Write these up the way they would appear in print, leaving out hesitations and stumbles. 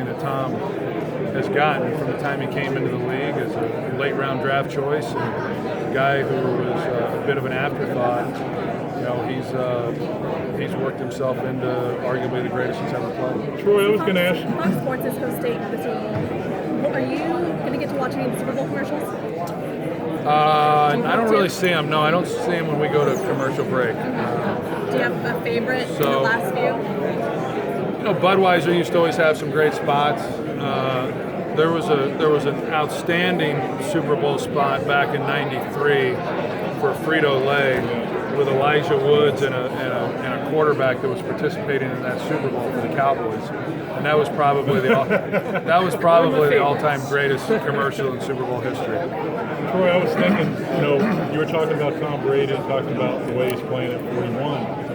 everything that Tom has gotten from the time he came into the league as a late-round draft choice and a guy who was a bit of an afterthought. You know, he's worked himself into arguably the greatest he's ever played. Troy, I was going to ask. Fox Sports is hosting the Super Bowl. Are you going to get to watch any of the Super Bowl commercials? I don't really see them. No, I don't see them when we go to commercial break. Do you have a favorite in the last few? You know, Budweiser used to always have some great spots. There was an outstanding Super Bowl spot back in '93 for Frito-Lay with Elijah Woods and a quarterback that was participating in that Super Bowl for the Cowboys, and that was probably the all-time greatest commercial in Super Bowl history. Troy, I was thinking, you know, you were talking about Tom Brady and talking about the way he's playing at 41.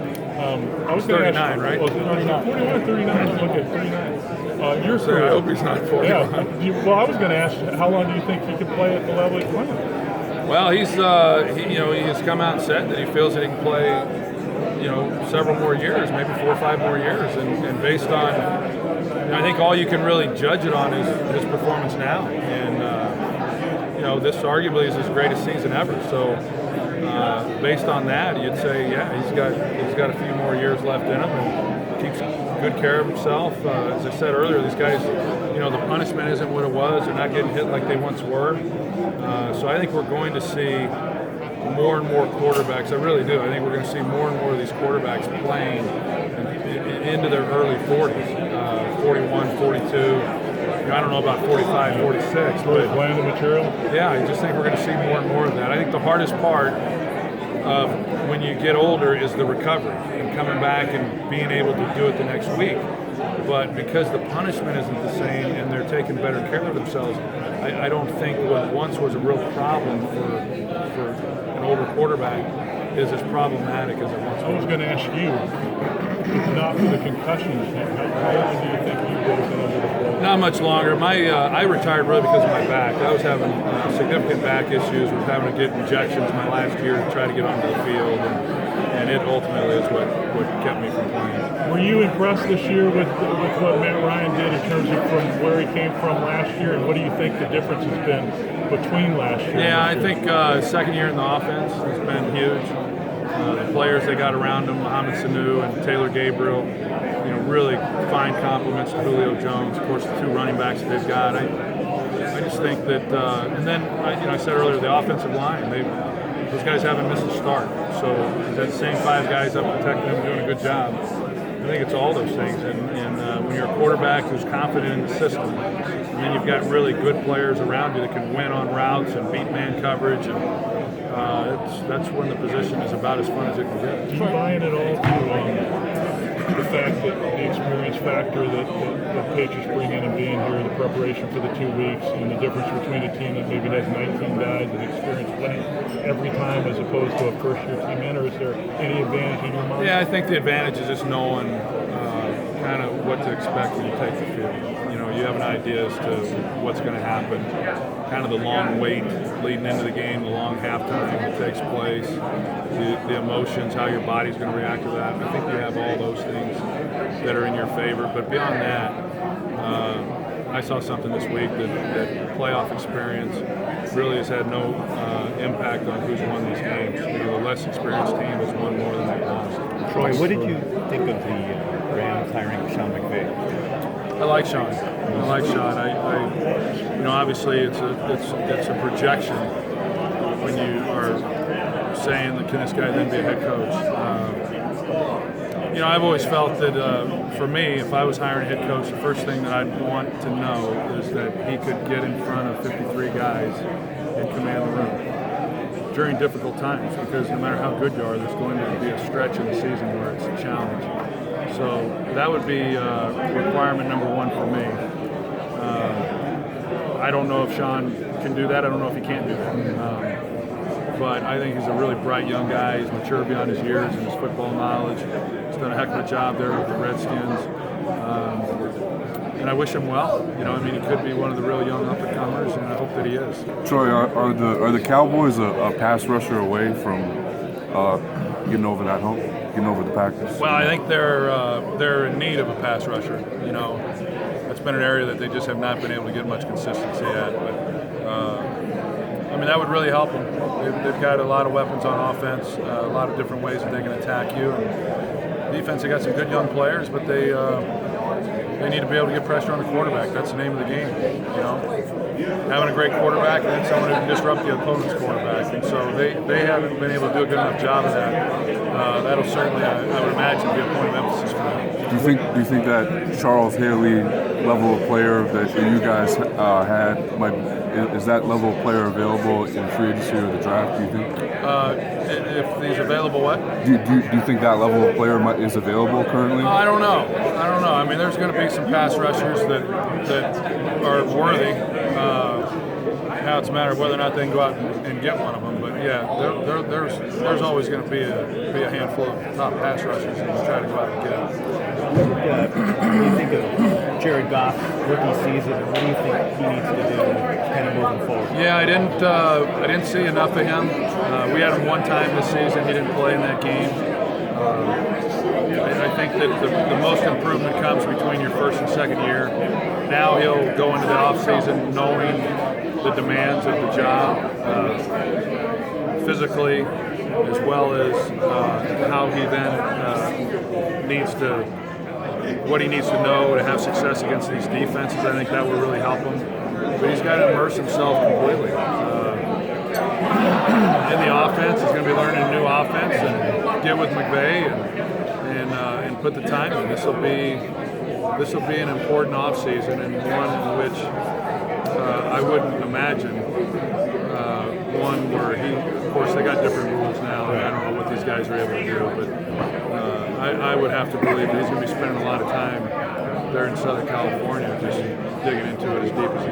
I was 39, right? Well, 39. 41 or 39? Look at 39. Your career. I hope he's not 41. Yeah. Well, I was going to ask, how long do you think he could play at the level he's playing? Well, he has come out and said that he feels that he can play, several more years, maybe 4 or 5 more years, and based on, I think all you can really judge it on is his performance now, and this arguably is his greatest season ever. So, based on that, you'd say, yeah, he's got a few more years left in him, and keeps good care of himself. As I said earlier, these guys, the punishment isn't what it was. They're not getting hit like they once were. So I think we're going to see more and more quarterbacks. I really do. I think we're going to see more and more of these quarterbacks playing into their early 40s, 41, 42. I don't know about 45, 46. But playing the material? Yeah, I just think we're going to see more and more of that. I think the hardest part of when you get older is the recovery and coming back and being able to do it the next week. But because the punishment isn't the same and they're taking better care of themselves, I don't think what once was a real problem for an older quarterback is as problematic as it once was. I was going to ask you, if not for the concussions, how long do you think you would have been able to play? Not much longer. I retired really because of my back. I was having significant back issues, was having to get injections my last year to try to get onto the field, and it ultimately is what kept me from playing. Were you impressed this year with what Matt Ryan did in terms of from where he came from last year, and what do you think the difference has been between last year? Yeah, I think second year in the offense has been huge. The players they got around him, Mohamed Sanu and Taylor Gabriel, really fine compliments to Julio Jones. Of course, the 2 running backs that they've got. I just think that, and then I said earlier, the offensive line, those guys haven't missed a start. So that same 5 guys up protecting them, doing a good job. I think it's all those things. And when you're a quarterback who's confident in the system, and then you've got really good players around you that can win on routes and beat man coverage, and that's when the position is about as fun as it can get. Do you buy in at all to the fact that the experience factor that the Patriots bring in and being here, the preparation for the 2 weeks, and the difference between a team that maybe has 19 guys and experience winning every time as opposed to a first-year team in, or is there any advantage in your mind? Yeah, I think the advantage is just knowing kind of what to expect when you take the field. You have an idea as to what's going to happen, kind of the long wait leading into the game, the long halftime that takes place, the emotions, how your body's going to react to that. I think you have all those things that are in your favor. But beyond that, I saw something this week that playoff experience really has had no impact on who's won these games. The less experienced team has won more than they've lost. Troy, what did you think of the Rams hiring Sean McVay? I like Sean. Obviously it's a projection when you are saying that can this guy then be a head coach. I've always felt that for me, if I was hiring a head coach, the first thing that I'd want to know is that he could get in front of 53 guys and command the room during difficult times, because no matter how good you are, there's going to be a stretch in the season where it's a challenge. So that would be requirement number 1 for me. I don't know if Sean can do that. I don't know if he can't do that. But I think he's a really bright young guy. He's mature beyond his years and his football knowledge. He's done a heck of a job there with the Redskins. And I wish him well. He could be one of the real young up-and-comers, and I hope that he is. Troy, are the Cowboys a pass rusher away from getting over that hump, getting over the Packers? Well, I think they're in need of a pass rusher. that's been an area that they just have not been able to get much consistency at. But I mean, that would really help them. They've got a lot of weapons on offense, a lot of different ways that they can attack you. And defense, they got some good young players, but they need to be able to get pressure on the quarterback. That's the name of the game, you know. Having a great quarterback and then someone who can disrupt the opponent's quarterback. And so they haven't been able to do a good enough job of that. That'll certainly, I would imagine, be a point of emphasis for them. Do you think that Charles Haley level of player that you guys had is that level of player available in free agency or the draft? Do you think? If he's available, what? Do you think that level of player is available currently? I don't know. I mean, there's going to be some pass rushers that are worthy. Now it's a matter of whether or not they can go out and get one of them. But yeah, there's always going to be a handful of top pass rushers that you try to go out and get. What do you think of Jared Goff rookie season? And what do you think he needs to do kind of moving forward? Yeah, I didn't see enough of him. We had him one time this season. He didn't play in that game. I think that the most improvement comes between your first and second year. Now he'll go into the offseason knowing the demands of the job, physically, as well as how he then needs to, what he needs to know to have success against these defenses. I think that will really help him. But he's got to immerse himself completely in the offense. He's going to be learning a new offense and get with McVay and put the time in. This will be an important offseason and one in which I wouldn't imagine one where of course they got different rules now, and I don't know what these guys are able to do, but I would have to believe that he's going to be spending a lot of time there in Southern California just digging into it as deep as